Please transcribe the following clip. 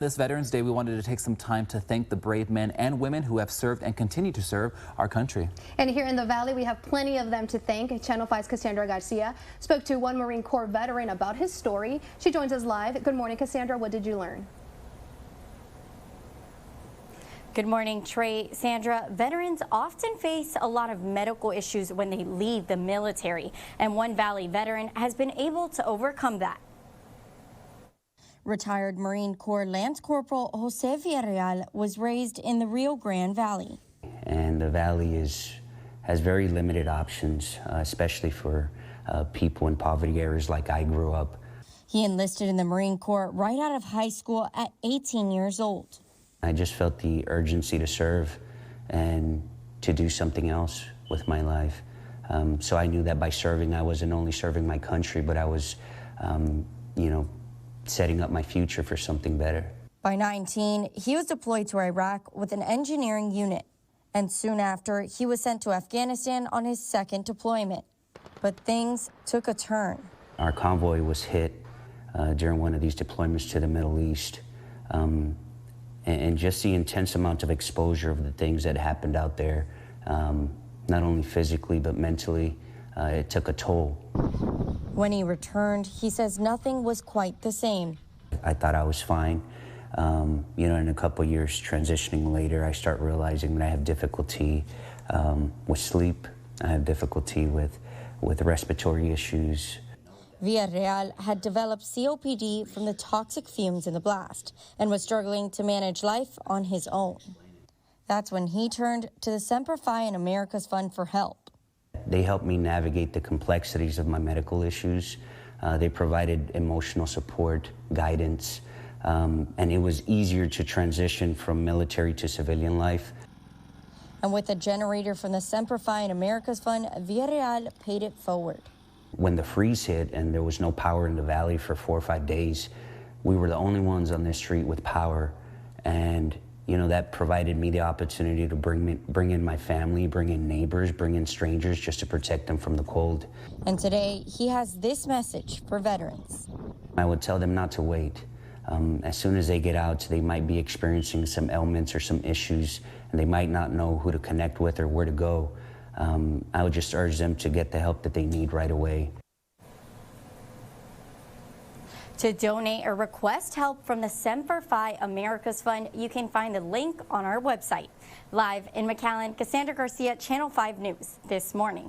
This Veterans Day, we wanted to take some time to thank the brave men and women who have served and continue to serve our country. And here in the Valley, we have plenty of them to thank. Channel 5's Cassandra Garcia spoke to one Marine Corps veteran about his story. She joins us live. Good morning, Cassandra. What did you learn? Good morning, Trey. Sandra, veterans often face a lot of medical issues when they leave the military, and one Valley veteran has been able to overcome that. Retired Marine Corps Lance Corporal Jose Villarreal was raised in the Rio Grande Valley. And the Valley has very limited options, especially for people in poverty areas like I grew up. He enlisted in the Marine Corps right out of high school at 18 years old. I just felt the urgency to serve and to do something else with my life. So I knew that by serving, I wasn't only serving my country, but I was, setting up my future for something better. By 19, he was deployed to Iraq with an engineering unit, and soon after, he was sent to Afghanistan on his second deployment. But things took a turn. Our convoy was hit during one of these deployments to the Middle East, and just the intense amount of exposure of the things that happened out there, not only physically but mentally, it took a toll. When he returned, he says nothing was quite the same. I thought I was fine. In a couple of years transitioning later, I start realizing that I have difficulty with sleep. I have difficulty with respiratory issues. Villarreal had developed COPD from the toxic fumes in the blast and was struggling to manage life on his own. That's when he turned to the Semper Fi and America's Fund for help. They helped me navigate the complexities of my medical issues. They provided emotional support, guidance, and it was easier to transition from military to civilian life. And with a generator from the Semper Fi and America's Fund, Villarreal paid it forward. When the freeze hit and there was no power in the Valley for 4 or 5 days, we were the only ones on this street with power. And that provided me the opportunity to bring in my family, bring in neighbors, bring in strangers just to protect them from the cold. And today, he has this message for veterans. I would tell them not to wait. As soon as they get out, they might be experiencing some ailments or some issues, and they might not know who to connect with or where to go. I would just urge them to get the help that they need right away. To donate or request help from the Semper Fi America's Fund, you can find the link on our website. Live in McAllen, Cassandra Garcia, Channel 5 News this morning.